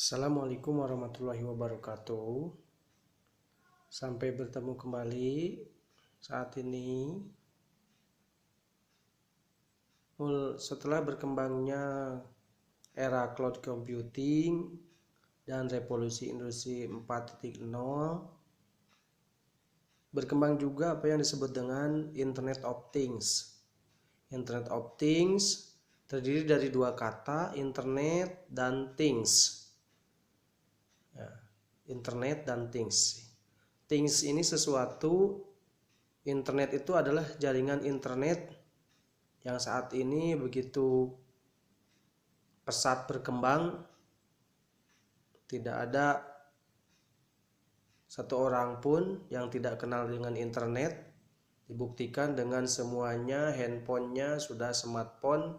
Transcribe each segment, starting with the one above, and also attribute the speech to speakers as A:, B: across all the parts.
A: Assalamualaikum warahmatullahi wabarakatuh. Sampai bertemu kembali saat ini. Setelah berkembangnya era cloud computing dan revolusi industri 4.0, berkembang juga apa yang disebut dengan Internet of Things. Internet of Things terdiri dari dua kata, internet dan things. Internet dan things. Things ini sesuatu, internet itu adalah jaringan internet yang saat ini begitu pesat berkembang. Tidak ada satu orang pun yang tidak kenal dengan internet. Dibuktikan dengan semuanya handphonenya sudah smartphone,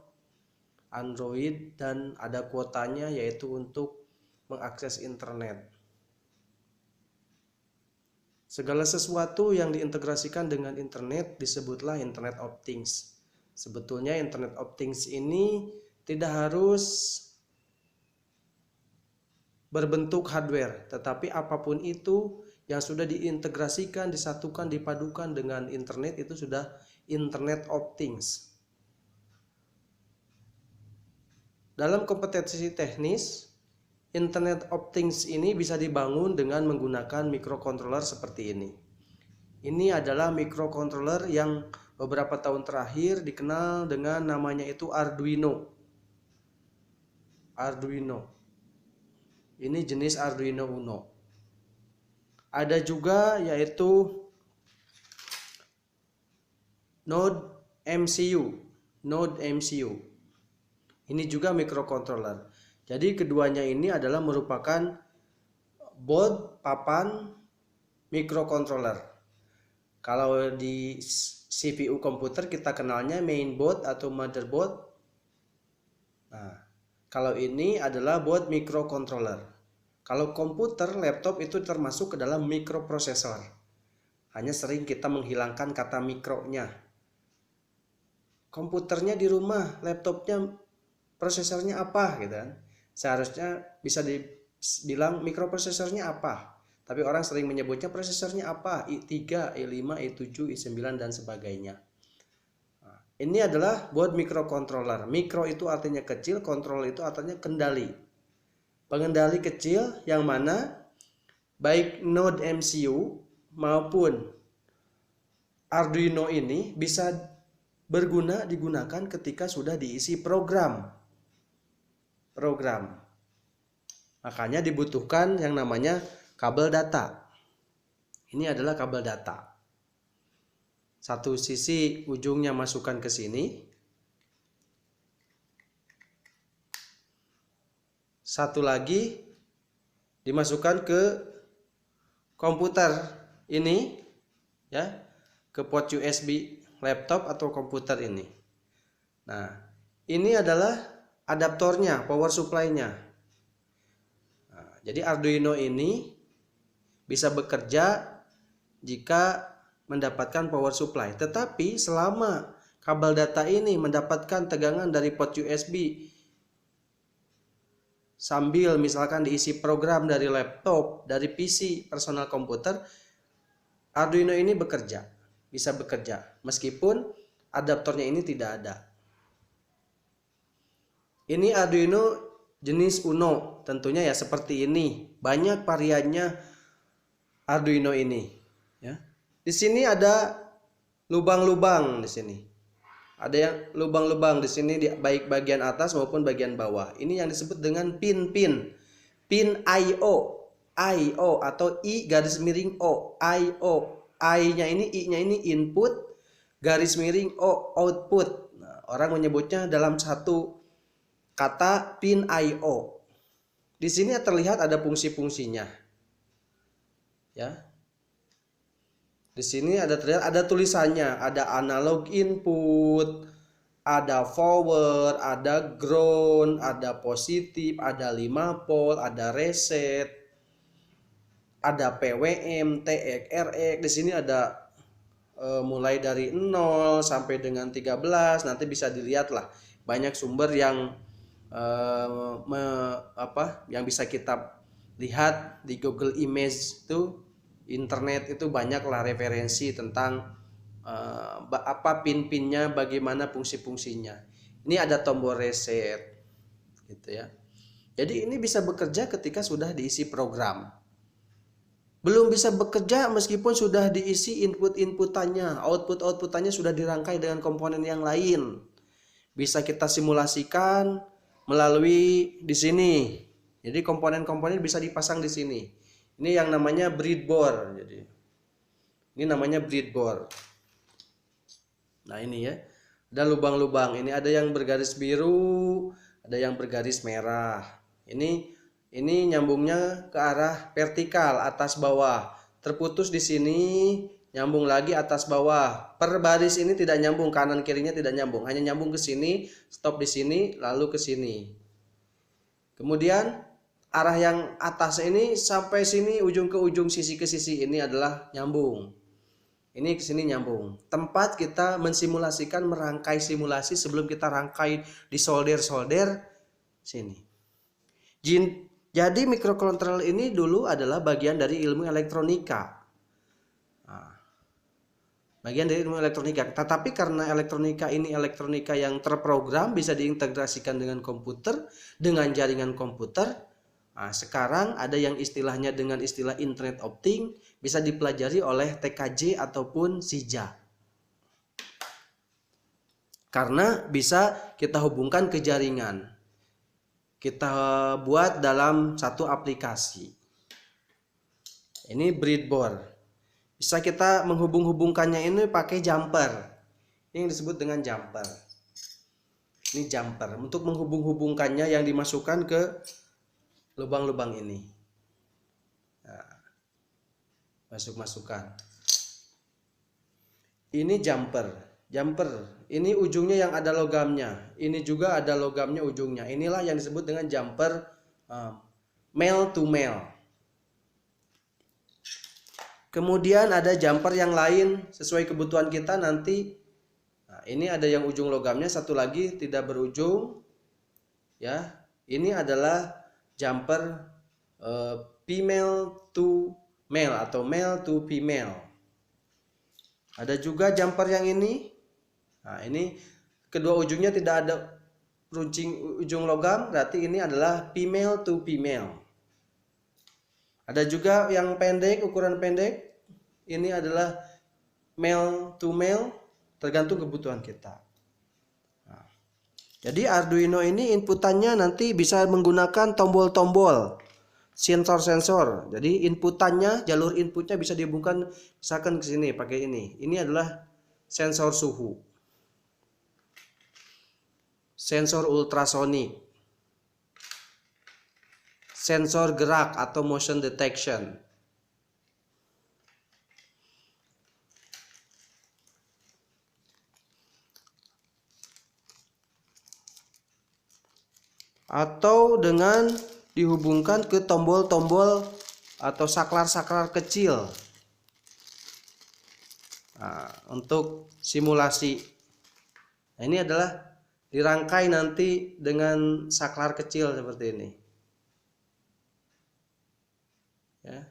A: Android, dan ada kuotanya yaitu untuk mengakses internet. Segala sesuatu yang diintegrasikan dengan internet disebutlah Internet of Things. Sebetulnya Internet of Things ini tidak harus berbentuk hardware, tetapi apapun itu yang sudah diintegrasikan, disatukan, dipadukan dengan internet itu sudah Internet of Things. Dalam kompetensi teknis, Internet of Things ini bisa dibangun dengan menggunakan microcontroller seperti ini. Ini adalah microcontroller yang beberapa tahun terakhir dikenal dengan namanya itu Arduino. Ini jenis Arduino Uno. Ada juga yaitu Node MCU. Ini juga microcontroller. Jadi keduanya ini adalah merupakan board papan microcontroller. Kalau di CPU komputer kita kenalnya mainboard atau motherboard. Nah, kalau ini adalah board microcontroller. Kalau komputer, laptop itu termasuk ke dalam microprosesor. Hanya sering kita menghilangkan kata mikronya. Komputernya di rumah, laptopnya prosesornya apa gitu kan. Seharusnya bisa dibilang mikroprosesornya apa. Tapi orang sering menyebutnya prosesornya apa, i3, i5, i7, i9 dan sebagainya. Nah, ini adalah board microcontroller. Mikro itu artinya kecil, kontrol itu artinya kendali. Pengendali kecil yang mana baik node MCU maupun Arduino ini bisa digunakan ketika sudah diisi program. Makanya dibutuhkan yang namanya kabel data. Ini adalah kabel data. Satu sisi ujungnya masukkan ke sini. Satu lagi dimasukkan ke komputer ini, ya, ke port USB laptop atau komputer ini. Nah, ini adalah adaptornya, power supply-nya. Nah, jadi Arduino ini bisa bekerja jika mendapatkan power supply. Tetapi selama kabel data ini mendapatkan tegangan dari port USB sambil misalkan diisi program dari laptop, dari PC, personal komputer, Arduino ini bisa bekerja meskipun adaptornya ini tidak ada. Ini Arduino jenis Uno, tentunya ya seperti ini. Banyak variannya Arduino ini, ya. Di sini ada lubang-lubang di sini. Ada yang lubang-lubang di sini baik bagian atas maupun bagian bawah. Ini yang disebut dengan pin I/O atau I garis miring O, I/O. I-nya ini, I-nya ini input, garis miring O output. Nah, orang menyebutnya dalam satu kata pin I/O. Di sini terlihat ada fungsi-fungsinya. Ya. Di sini terlihat ada tulisannya, ada analog input, ada forward, ada ground, ada positif, ada 5 volt, ada reset, ada PWM, TX, RX. Di sini ada mulai dari 0 sampai dengan 13. Nanti bisa dilihat lah, banyak sumber yang yang bisa kita lihat di Google Image itu, internet itu banyaklah referensi tentang apa pin-pinnya, bagaimana fungsi-fungsinya. Ini ada tombol reset gitu ya. Jadi ini bisa bekerja ketika sudah diisi program. Belum bisa bekerja meskipun sudah diisi input-inputannya, output-outputannya sudah dirangkai dengan komponen yang lain. Bisa kita simulasikan melalui di sini. Jadi komponen-komponen bisa dipasang di sini. Ini yang namanya breadboard. Jadi ini namanya breadboard. Nah ini ya, ada lubang-lubang. Ini ada yang bergaris biru, ada yang bergaris merah. Ini nyambungnya ke arah vertikal, atas bawah. Terputus di sini, nyambung lagi atas bawah. Per baris ini tidak nyambung, kanan kirinya tidak nyambung, hanya nyambung ke sini, stop di sini, lalu ke sini. Kemudian arah yang atas ini sampai sini, ujung ke ujung, sisi ke sisi, ini adalah nyambung. Ini ke sini nyambung. Tempat kita mensimulasikan, merangkai simulasi sebelum kita rangkai di solder sini. Jadi microcontroller ini dulu adalah bagian dari ilmu elektronika. Bagian dari ilmu elektronika. Tetapi karena elektronika ini elektronika yang terprogram, bisa diintegrasikan dengan komputer, dengan jaringan komputer. Nah, sekarang ada yang istilahnya dengan istilah internet of things, bisa dipelajari oleh TKJ ataupun SIJA. Karena bisa kita hubungkan ke jaringan. Kita buat dalam satu aplikasi. Ini breadboard. Bisa kita menghubung-hubungkannya ini pakai jumper. Ini yang disebut dengan jumper. Ini jumper. Untuk menghubung-hubungkannya yang dimasukkan ke lubang-lubang ini. Nah, masuk-masukkan. Ini jumper. Ini ujungnya yang ada logamnya. Ini juga ada logamnya ujungnya. Inilah yang disebut dengan jumper male to male. Kemudian ada jumper yang lain sesuai kebutuhan kita nanti. Nah, ini ada yang ujung logamnya, satu lagi tidak berujung. Ya, ini adalah jumper female to male atau male to female. Ada juga jumper yang ini. Nah, ini kedua ujungnya tidak ada runcing ujung logam, berarti ini adalah female to female. Ada juga yang pendek, ukuran pendek. Ini adalah male to male, tergantung kebutuhan kita. Nah, jadi Arduino ini inputannya nanti bisa menggunakan tombol-tombol, sensor-sensor. Jadi inputannya, jalur inputnya bisa dihubungkan misalkan ke sini pakai ini. Ini adalah sensor suhu. Sensor ultrasonik, sensor gerak atau motion detection, atau dengan dihubungkan ke tombol-tombol atau saklar-saklar kecil. Nah, untuk simulasi. Nah, ini adalah dirangkai nanti dengan saklar kecil seperti ini. Ya.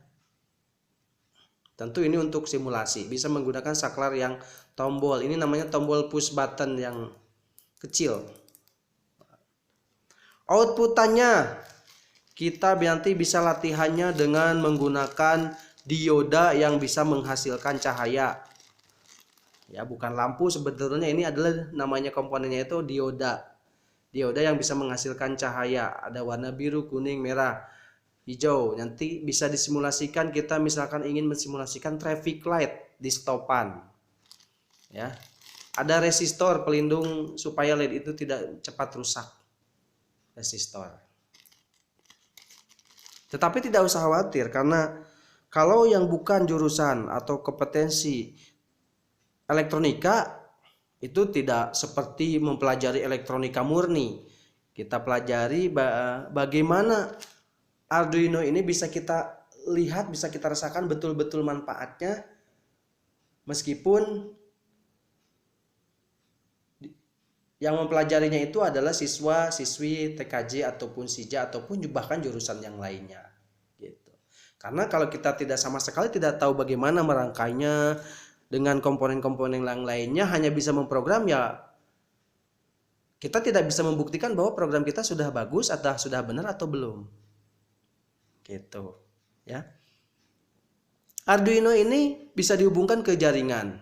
A: Tentu ini untuk simulasi, bisa menggunakan saklar yang tombol. Ini namanya tombol push button yang kecil. Outputannya kita nanti bisa latihannya dengan menggunakan dioda yang bisa menghasilkan cahaya. Ya, bukan lampu sebetulnya, ini adalah namanya komponennya itu dioda. Dioda yang bisa menghasilkan cahaya, ada warna biru, kuning, merah, hijau. Nanti bisa disimulasikan, kita misalkan ingin mensimulasikan traffic light di stopan. Ya. Ada resistor pelindung supaya LED itu tidak cepat rusak. Resistor. Tetapi tidak usah khawatir, karena kalau yang bukan jurusan atau kompetensi elektronika itu tidak seperti mempelajari elektronika murni. Kita pelajari bagaimana Arduino ini bisa kita lihat, bisa kita rasakan betul-betul manfaatnya, meskipun yang mempelajarinya itu adalah siswa-siswi TKJ ataupun SIJA ataupun bahkan jurusan yang lainnya gitu. Karena kalau kita tidak sama sekali tidak tahu bagaimana merangkainya dengan komponen-komponen yang lainnya, hanya bisa memprogram, ya kita tidak bisa membuktikan bahwa program kita sudah bagus atau sudah benar atau belum. Gitu, ya. Arduino ini bisa dihubungkan ke jaringan.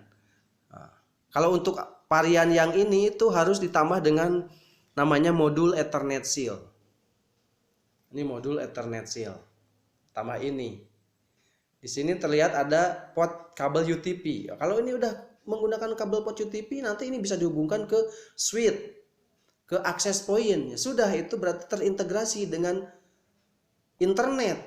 A: Nah, kalau untuk varian yang ini itu harus ditambah dengan namanya modul Ethernet Shield. Ini modul Ethernet Shield. Tambah ini. Di sini terlihat ada port kabel UTP. Kalau ini udah menggunakan kabel port UTP, nanti ini bisa dihubungkan ke switch, ke access point. Ya sudah, itu berarti terintegrasi dengan internet.